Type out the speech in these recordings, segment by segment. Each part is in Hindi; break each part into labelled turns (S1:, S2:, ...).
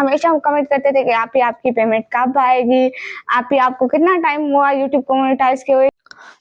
S1: हमेशा हम कमेंट करते थे कि आप ही आपकी पेमेंट कब आएगी? आप ही आपको कितना टाइम हुआ यूट्यूब को मोनेटाइज़ किए हुए?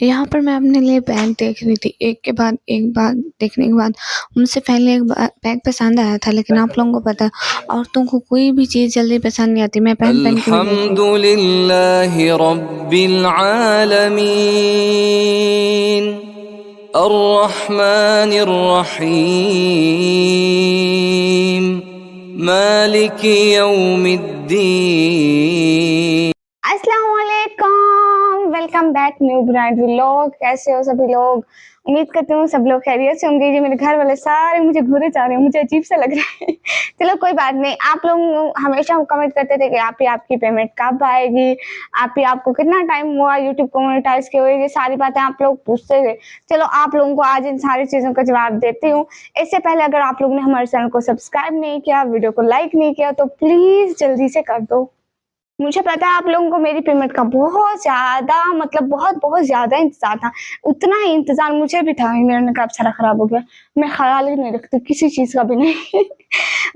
S2: यहाँ पर मैं अपने लिए बैग देख रही थी, एक के बाद एक बैग देखने के बाद मुझसे पहले एक बैग पसंद आया था, लेकिन आप लोगों को पता है औरतों को कोई भी चीज़ जल्दी पसंद नहीं आती। मैं पहन के भी देख रही थी।
S3: अल्हम्दुलिल्लाहि रब्बिल आलमीन अर्रहमानिर रहीम मालिकी यौमिद्दीन।
S1: अस्सलाम वालेकुम, welcome back new brand vlog. कैसे हो सभी लोग? उम्मीद करती हूँ सब लोग खैरियत से होंगे। जी मेरे घर वाले सारे मुझे घूरे जा रहे हैं, मुझे अजीब सा लग रहा है। चलो कोई बात नहीं। आप लोग हमेशा कमेंट करते थे कि आप ही आपकी पेमेंट कब आएगी? आप ही आपको कितना टाइम हुआ यूट्यूब को मोनेटाइज़ किए हुए? ये सारी बातें आप लोग पूछते थे। चलो आप लोगों को आज इन सारी चीज़ों का जवाब देती हूँ। इससे पहले अगर आप लोगों ने हमारे चैनल को सब्सक्राइब नहीं किया, वीडियो को लाइक नहीं किया तो प्लीज़ जल्दी से कर दो। मुझे पता है आप लोगों को मेरी पेमेंट का बहुत ज़्यादा मतलब बहुत ज़्यादा इंतज़ार था। उतना ही इंतज़ार मुझे भी था। मेरा नकाब सारा ख़राब हो गया। मैं ख़याल ही नहीं रखती किसी चीज़ का भी नहीं।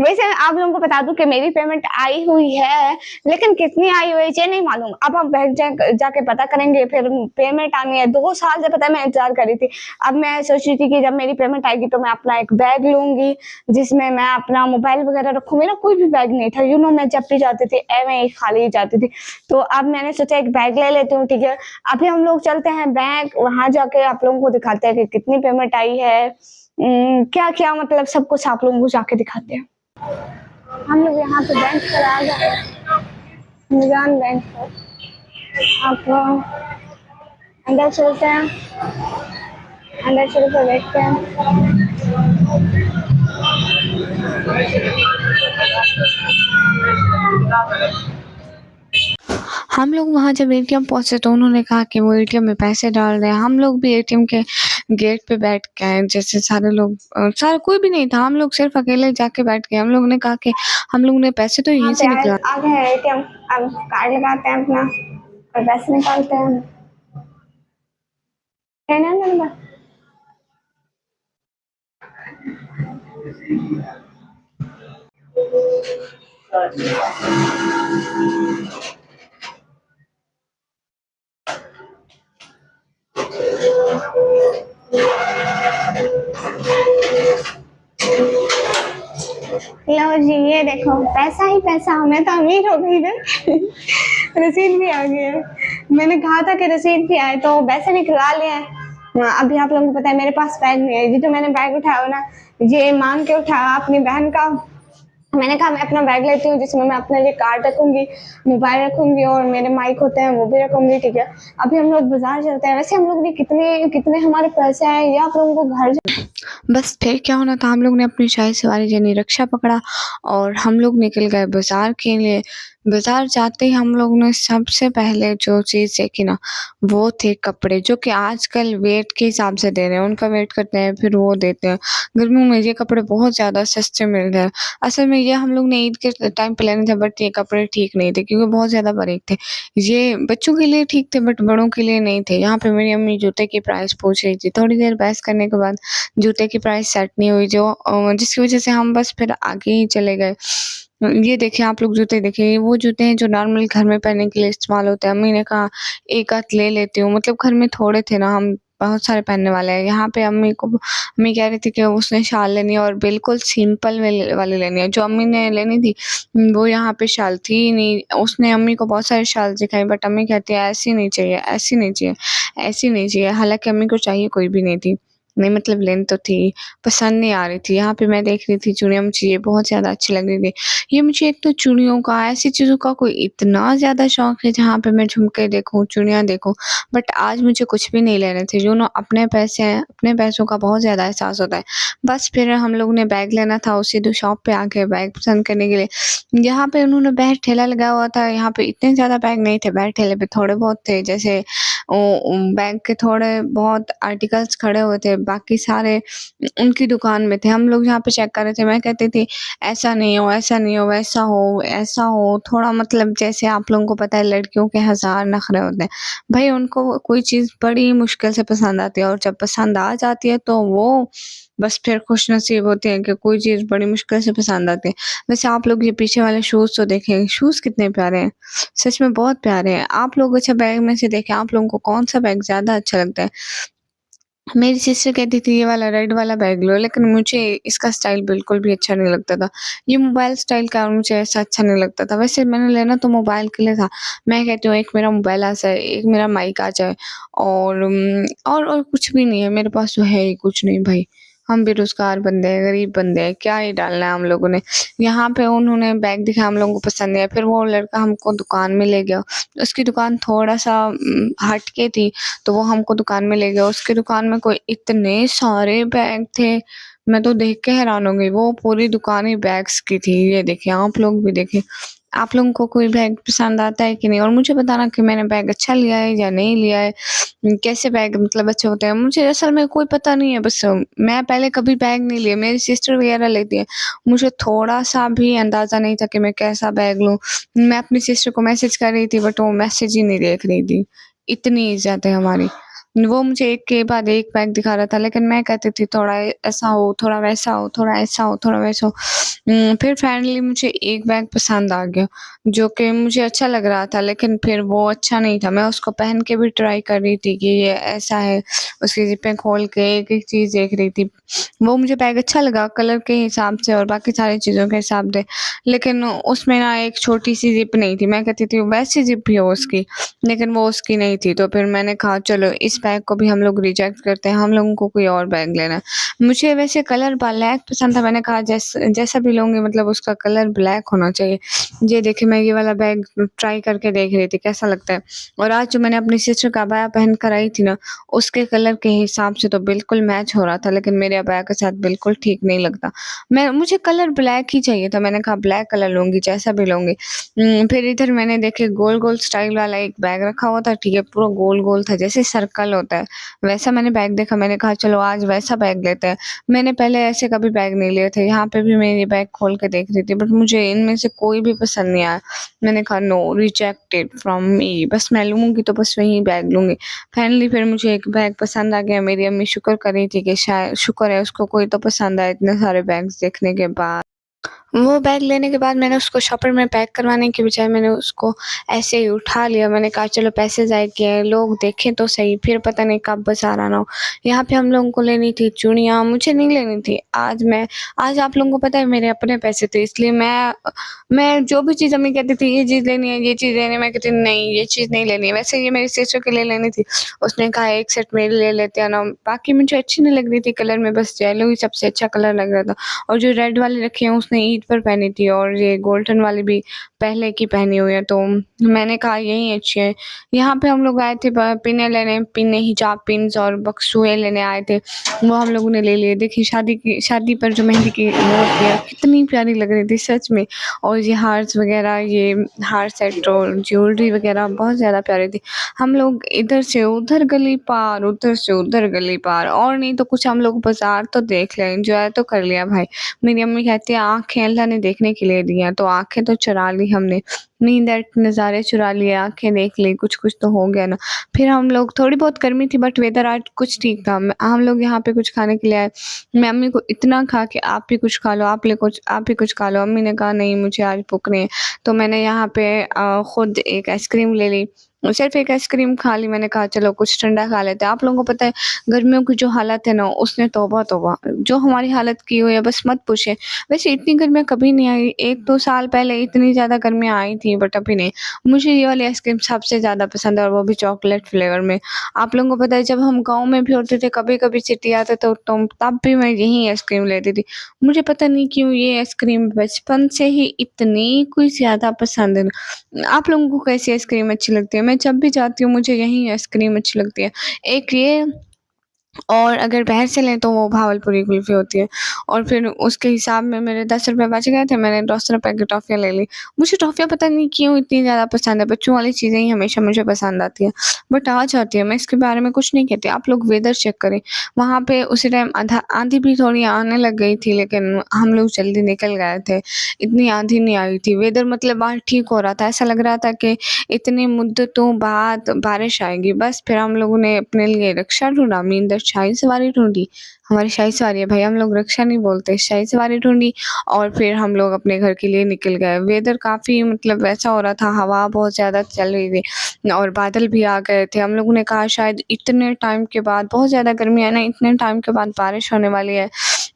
S1: वैसे आप लोगों को बता दूँ कि मेरी पेमेंट आई हुई है, लेकिन कितनी आई हुई है ये नहीं मालूम। अब हम बैंक जाके पता करेंगे, फिर पेमेंट आनी है। 2 साल से पता है मैं इंतज़ार कर रही थी। अब मैं सोच रही थी कि जब मेरी पेमेंट आएगी तो मैं अपना एक बैग लूँगी, जिसमें मैं अपना मोबाइल वग़ैरह रखूँ। मेरा कोई भी बैग नहीं था, मैं जब भी जाती थी ऐवें ही खाली जाती थी। तो अब मैंने सोचा एक बैग ले लेती हूँ, ठीक है। अभी हम लोग चलते हैं बैंक, वहाँ जाके आप लोगों को दिखाते हैं कि कितनी पेमेंट आई है। क्या-क्या मतलब सब कुछ आप लोगों को जाके दिखाते हैं। हम लोग यहाँ पे बैंक पर आ गए हैं, निजाम बैंक पर। आप अंदर चलते हैं, अंदर चल कर देखते हैं।
S2: हम लोग वहाँ जब एटीएम पहुँचे तो उन्होंने कहा कि वो एटीएम में पैसे डाल रहे हैं। हम लोग भी एटीएम के गेट पे बैठ गए, जैसे सारे लोग सारा कोई भी नहीं था, हम लोग सिर्फ अकेले जाके बैठ गए। हम लोग ने कहा कि हम लोग ने पैसे तो
S1: यहाँ
S2: यहीं
S1: पे
S2: से निकला।
S1: आ गए हैं एटीएम। अब कार्ड लगाते हैं अपना और पैसे निकालते हैं। है ना नंबर? लो जी, ये देखो पैसा ही पैसा, मैं तो अमीर हो गई ना। रसीद भी आ गई है। मैंने कहा था कि रसीद भी आए तो पैसे निकलवा लिए हैं। अभी आप लोगों को पता है मेरे पास बैग नहीं है। ये जो मैंने बैग उठाया ना, ये मांग के उठाया अपनी बहन का। मैंने कहा मैं अपना बैग लेती हूँ जिसमें मैं अपने लिए कार्ड रखूंगी, मोबाइल रखूंगी और मेरे माइक होते हैं वो भी रखूंगी, ठीक है। अभी हम लोग बाजार चलते हैं। वैसे हम लोग ने कितने कितने हमारे पैसे आए ये आप लोगों को घर
S2: बस फिर क्या होना था, हम लोग ने अपनी शाही सवारी यानी रिक्शा पकड़ा और हम लोग निकल गए बाज़ार के लिए। बाज़ार जाते ही हम लोग ने सबसे पहले जो चीज़ देखी ना, वो थे कपड़े, जो कि आजकल वेट के हिसाब से दे रहे हैं। उनका वेट करते हैं फिर वो देते हैं। गर्मियों में ये कपड़े बहुत ज़्यादा सस्ते मिल रहे हैं। असल में ये हम लोग ने ईद के टाइम पे लेने थे, बट ये कपड़े ठीक नहीं थे क्योंकि बहुत ज़्यादा बारीक थे। ये बच्चों के लिए ठीक थे बट बड़ों के लिए नहीं थे। यहाँ पे मेरी अम्मी जूते की प्राइस पूछ रही थी। थोड़ी देर बहस करने के बाद जूते की प्राइस सेट नहीं हुई, जिसकी वज़ह से हम बस फिर आगे ही चले गए। ये देखिए आप लोग जूते देखिए, ये वो जूते हैं जो नॉर्मल घर में पहनने के लिए इस्तेमाल होते हैं। अम्मी ने कहा एक आध ले लेती हूँ, मतलब घर में थोड़े थे ना, हम बहुत सारे पहनने वाले हैं। यहाँ पे अम्मी कह रही थी कि उसने शाल लेनी है और बिल्कुल सिंपल वाली लेनी है। जो अम्मी ने लेनी थी वो यहाँ पे शाल थी ही नहीं। उसने अम्मी को बहुत सारे शाल दिखाए बट अम्मी कहती है ऐसी नहीं चाहिए, ऐसी नहीं चाहिए, ऐसी नहीं चाहिए। हालाँकि अम्मी को चाहिए कोई भी नहीं थी। नहीं मतलब लेनी तो थी, पसंद नहीं आ रही थी। यहाँ पे मैं देख रही थी चूड़ियाँ, मुझे ये बहुत ज़्यादा अच्छी लग रही थी। ये मुझे एक तो चूड़ियों का, ऐसी चीज़ों का कोई इतना ज़्यादा शौक है जहाँ पे मैं झुमके देखूँ, चूड़ियाँ देखूँ, बट आज मुझे कुछ भी नहीं लेने थे। अपने पैसे हैं, अपने पैसों का बहुत ज़्यादा एहसास होता है। बस फिर हम लोग ने बैग लेना था, उसी शॉप पे आ गए बैग पसंद करने के लिए। यहाँ पे उन्होंने बैग ठेला लगाया हुआ था, यहाँ पे इतने ज़्यादा बैग नहीं थे, बैग ठेले पे थोड़े बहुत थे। जैसे बैग के थोड़े बहुत आर्टिकल्स खड़े हुए थे, बाकी सारे उनकी दुकान में थे। हम लोग यहाँ पे चेक कर रहे थे, मैं कहती थी ऐसा नहीं हो, ऐसा नहीं हो, वैसा हो, ऐसा हो। थोड़ा मतलब जैसे आप लोगों को पता है लड़कियों के हज़ार नखरे होते हैं। भई उनको कोई चीज़ बड़ी मुश्किल से पसंद आती है और जब पसंद आ जाती है तो वो बस फिर खुशनसीब होते हैं कि कोई चीज़ बड़ी मुश्किल से पसंद आती है। वैसे आप लोग ये पीछे वाले शूज़ तो देखें, शूज़ कितने प्यारे हैं, सच में बहुत प्यारे हैं। आप लोग अच्छा बैग में से देखें, आप लोगों को कौन-सा बैग ज़्यादा अच्छा लगता है? मेरी सिस्टर कहती थी ये वाला रेड वाला बैग लो, लेकिन मुझे इसका स्टाइल बिल्कुल भी अच्छा नहीं लगता था। ये मोबाइल स्टाइल का मुझे ऐसा अच्छा नहीं लगता था। वैसे मैंने लेना तो मोबाइल के लिए था। मैं कहती हूँ एक मेरा मोबाइल आ जाए, एक मेरा माइक आ जाए और और कुछ भी नहीं है, मेरे पास तो है ही कुछ नहीं भाई। हम बेरोज़गार बंदे हैं, गरीब बंदे हैं, क्या ही डालना है हम लोगों ने। यहाँ पे उन्होंने बैग दिखाया, हम लोगों को पसंद नहीं आया, फिर वो लड़का हमको दुकान में ले गया। उसकी दुकान थोड़ा-सा हट के थी, तो वो हमको दुकान में ले गया। उसकी दुकान में कोई इतने सारे बैग थे, मैं तो देख के हैरान हो गई। वो पूरी दुकान ही बैग्स की थी। ये देखिए, आप लोग भी देखें। आप लोगों को कोई बैग पसंद आता है कि नहीं? और मुझे बताना कि मैंने बैग अच्छा लिया है या नहीं लिया है। कैसे बैग मतलब अच्छे होते हैं? मुझे असल में कोई पता नहीं है, बस मैं पहले कभी बैग नहीं लिए, मेरी सिस्टर वगैरह लेती है। मुझे थोड़ा-सा भी अंदाज़ा नहीं था कि मैं कैसा बैग लूँ। मैं अपनी सिस्टर को मैसेज कर रही थी, बट वो मैसेज ही नहीं देख रही थी। इतनी इज़्ज़त है हमारी। वो मुझे एक के बाद एक बैग दिखा रहा था, लेकिन मैं कहती थी थोड़ा ऐसा हो, थोड़ा वैसा हो, थोड़ा ऐसा हो, थोड़ा वैसा हो। फिर फाइनली मुझे एक बैग पसंद आ गया, जो कि मुझे अच्छा लग रहा था, लेकिन फिर वो अच्छा नहीं था। मैं उसको पहन के भी ट्राई कर रही थी कि ये ऐसा है, उसकी ज़िपें खोल के एक-एक चीज़ देख रही थी। वो मुझे बैग अच्छा लगा कलर के हिसाब से और बाकी सारी चीज़ों के हिसाब से, लेकिन उसमें ना एक छोटी-सी ज़िप नहीं थी। मैं कहती थी वैसी ज़िप भी हो उसकी, लेकिन वो उसकी नहीं थी। तो फिर मैंने कहा चलो इस बैग को भी हम लोग रिजेक्ट करते हैं, हम लोगों को कोई और बैग लेना है। मुझे वैसे कलर ब्लैक पसंद था, मैंने कहा जैसा भी लूँगी मतलब उसका कलर ब्लैक होना चाहिए। ये देखिए मैं ये वाला बैग ट्राई करके देख रही थी कैसा लगता है, और आज जो मैंने अपनी सिस्टर का अबाया पहन कर आई थी ना, उसके कलर के हिसाब से तो बिल्कुल मैच हो रहा था, लेकिन मेरे अबाया के साथ बिल्कुल ठीक नहीं लगता। मुझे कलर ब्लैक ही चाहिए था, मैंने कहा ब्लैक कलर लूँगी जैसा भी लूँगी। फिर इधर मैंने देखे गोल-गोल स्टाइल वाला एक बैग रखा हुआ था, ठीक है, पूरा गोल-गोल था जैसे सर्कल होता है, वैसा मैंने बैग देखा, मैंने कहा चलो आज वैसा बैग लेते हैं। मैंने पहले ऐसे कभी बैग नहीं लिए थे, यहाँ पे भी मैं ये बैग खोल के देख रही थी, बट मुझे इनमें से कोई भी पसंद नहीं आया। मैंने कहा नो, रिजेक्टेड फ्रॉम मी, बस मैं लूँगी तो बस वही बैग लूँगी। फाइनली फिर मुझे एक बैग पसंद आ गया, मेरी अम्मी शुक्र कर रही थी कि शायद शुक्र है उसको कोई तो पसंद आया इतने सारे बैग्स देखने के बाद। वो बैग लेने के बाद मैंने उसको शॉपर में पैक करवाने की बजाय मैंने उसको ऐसे ही उठा लिया। मैंने कहा चलो पैसे ज़ाया किए हैं, लोग देखें तो सही, फिर पता नहीं कब बाज़ार आना हो। यहाँ पे हम लोगों को लेनी थी चूड़ियाँ, मुझे नहीं लेनी थी। आज आप लोगों को पता है मेरे अपने पैसे थे, इसलिए मैं जो भी चीज़ अम्मी कहती थी ये चीज़ लेनी है, ये चीज़ लेनी है, मैं कहती नहीं ये चीज़ नहीं लेनी है। वैसे ये मेरी सिस्टर के लिए लेनी थी, उसने कहा एक सेट मेरे लिए लेते आना। बाकी मुझे अच्छी नहीं लग रही थी कलर में, बस येलो ही सबसे अच्छा कलर लग रहा था। और जो रेड वाली रखी है उसने ईद पर पहनी थी, और ये गोल्डन वाली भी पहले की पहनी हुई है, तो मैंने कहा यही अच्छी है। यहाँ पे हम लोग आए थे पिने लेने, पिने हिजाब पिन्स और बक्सुए लेने आए थे, वो हम लोगों ने ले लिए। देखिए शादी पर जो मेहंदी की वो होती है कितनी प्यारी लग रही थी सच में, और ये हार्स वगैरह, ये हार सेट और ज्वेलरी वगैरह बहुत ज़्यादा प्यारी थी। हम लोग इधर से उधर गली पार, उधर से उधर गली पार, और नहीं तो कुछ हम लोग बाजार तो देख लिया, एंजॉय तो कर लिया भाई। मेरी अम्मी कहती है आँखें अल्लाह ने देखने के लिए दी हैं, तो आँखें तो चुरा ली हमने, नींद नज़ारे चुरा लिए, आँखें देख ली, कुछ-कुछ तो हो गया ना। फिर हम लोग, थोड़ी बहुत गर्मी थी बट वेदर आज कुछ ठीक था। हम लोग यहाँ पे कुछ खाने के लिए आए। मैं अम्मी को इतना कहा कि आप भी कुछ खा लो, आप भी कुछ खा लो। अम्मी ने कहा नहीं मुझे आज भूख नहीं है। तो मैंने यहाँ पे खुद एक आइसक्रीम ले ली। सिर्फ़ एक आइसक्रीम खा ली, मैंने कहा चलो कुछ ठंडा खा लेते हैं। आप लोगों को पता है गर्मियों की जो हालत है ना, उसने तौबा तौबा जो हमारी हालत की हुई है बस मत पूछिए। वैसे इतनी गर्मियाँ कभी नहीं आई, 1-2 साल पहले इतनी ज़्यादा गर्मियाँ आई थी बट अभी नहीं। मुझे ये वाली आइसक्रीम सबसे ज़्यादा पसंद है, और वो भी चॉकलेट फ्लेवर में। आप लोगों को पता है जब हम गाँव में भी होते थे, कभी-कभी सिटी आते तो तब भी मैं यही आइसक्रीम लेती थी। मुझे पता नहीं क्यों ये आइसक्रीम बचपन से ही इतनी कुछ ज़्यादा पसंद है ना। आप लोगों को कैसी आइसक्रीम अच्छी लगती है? मैं जब भी जाती हूँ मुझे यही आइसक्रीम अच्छी लगती है। एक ये, और अगर बाहर से लें तो वो भावलपुरी कुल्फ़ी होती है, और फिर उसके हिसाब में मेरे 10 रुपए बच गए थे, मैंने 10 रुपए की टॉफ़ियाँ ले ली। मुझे टॉफ़ियाँ पता नहीं क्यों इतनी ज़्यादा पसंद है, बच्चों वाली चीज़ें ही हमेशा मुझे पसंद आती हैं, बट आ जाती है, मैं इसके बारे में कुछ नहीं कहती। आप लोग वेदर चेक करें, वहाँ पे उसी टाइम आँधी भी थोड़ी आने लग गई थी, लेकिन हम लोग जल्दी निकल गए थे, इतनी आँधी नहीं आई थी। वेदर मतलब बाहर ठीक हो रहा था, ऐसा लग रहा था कि इतनी मुद्दतों बाद बारिश आएगी। बस फिर हम लोगों ने अपने लिए रिक्शा ढूँढा, मीन दर शाही सवारी ढूँढी, हमारी शाही सवारी है भाई, हम लोग रिक्शा नहीं बोलते, शाही सवारी ढूँढी और फिर हम लोग अपने घर के लिए निकल गए। वेदर काफ़ी मतलब वैसा हो रहा था, हवा बहुत ज़्यादा चल रही थी और बादल भी आ गए थे। हम लोगों ने कहा शायद इतने टाइम के बाद, बहुत ज़्यादा गर्मी है ना, इतने टाइम के बाद बारिश होने वाली है।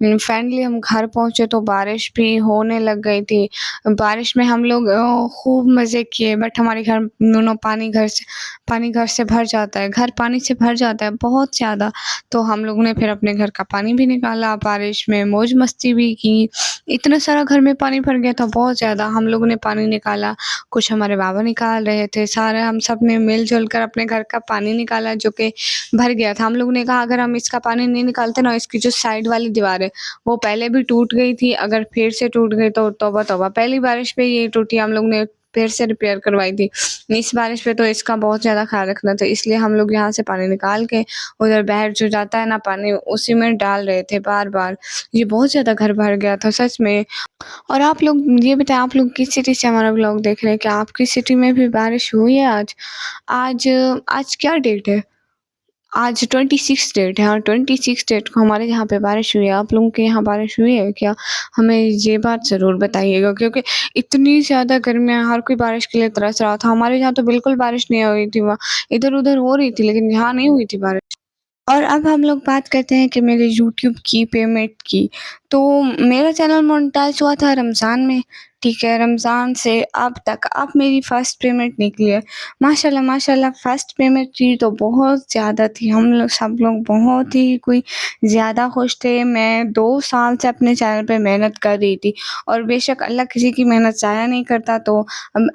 S2: फाइनली हम घर पहुँचे तो बारिश भी होने लग गई थी। बारिश में हम लोग खूब मज़े किए, बट हमारे घर दोनों पानी घर से भर जाता है, घर पानी से भर जाता है बहुत ज़्यादा। तो हम लोगों ने फिर अपने घर का पानी भी निकाला, बारिश में मौज-मस्ती भी की। इतना सारा घर में पानी भर गया था बहुत ज़्यादा, हम लोगों ने पानी निकाला, कुछ हमारे बाबा निकाल रहे थे, सारे हम सब ने मिल-जुल कर अपने घर का पानी निकाला जो कि भर गया था। हम लोगों ने कहा अगर हम इसका पानी नहीं निकालते ना, इसकी जो साइड वाली दीवार है, वो पहले भी टूट गई थी, अगर फिर से टूट गई तो तौबा तौबा। पहली बारिश पे ये टूटी, हम लोग ने फिर से रिपेयर करवाई थी। इस बारिश पे तो इसका बहुत ज़्यादा ख़्याल रखना था, इसलिए हम लोग यहाँ से पानी निकाल के उधर बाहर जो जाता है ना पानी, उसी में डाल रहे थे बार-बार। ये बहुत ज़्यादा घर भर गया था सच में। और आप लोग ये बताएँ, आप लोग किस सिटी से हमारा व्लॉग देख रहे हैं? क्या आपकी सिटी में भी बारिश हुई है आज? आज आज क्या डेट है? आज 26 डेट है और 26 डेट को हमारे यहाँ पे बारिश हुई है। आप लोगों के यहाँ बारिश हुई है क्या? हमें ये बात ज़रूर बताइएगा, क्योंकि इतनी ज़्यादा गर्मी है, हर कोई बारिश के लिए तरस रहा था। हमारे यहाँ तो बिल्कुल बारिश नहीं हुई थी, वहाँ इधर-उधर हो रही थी, लेकिन यहाँ नहीं हुई थी बारिश। और अब हम लोग बात करते हैं कि मेरे यूट्यूब की पेमेंट की। तो मेरा चैनल मोनेटाइज़ हुआ था रमज़ान में, ठीक है? रमज़ान से अब तक अब मेरी फ़र्स्ट पेमेंट निकली है। माशाल्लाह, माशाल्लाह फ़र्स्ट पेमेंट थी तो बहुत ज़्यादा थी। हम लोग सब लोग बहुत ही कोई ज़्यादा खुश थे। मैं 2 साल से अपने चैनल पे मेहनत कर रही थी और बेशक अल्लाह किसी की मेहनत ज़ाया नहीं करता, तो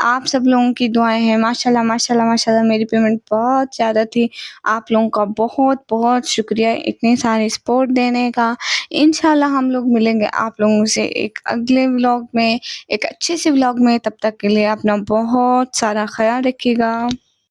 S2: आप सब लोगों की दुआएँ हैं। माशाल्लाह, माशाल्लाह, माशाल्लाह मेरी पेमेंट बहुत ज़्यादा थी। आप लोगों का बहुत-बहुत शुक्रिया इतनी सारी सपोर्ट देने का। इंशाल्लाह हम लोग मिलेंगे आप लोगों से एक अगले व्लॉग में, एक अच्छे से व्लॉग में। तब तक के लिए अपना बहुत सारा ख़्याल रखिएगा।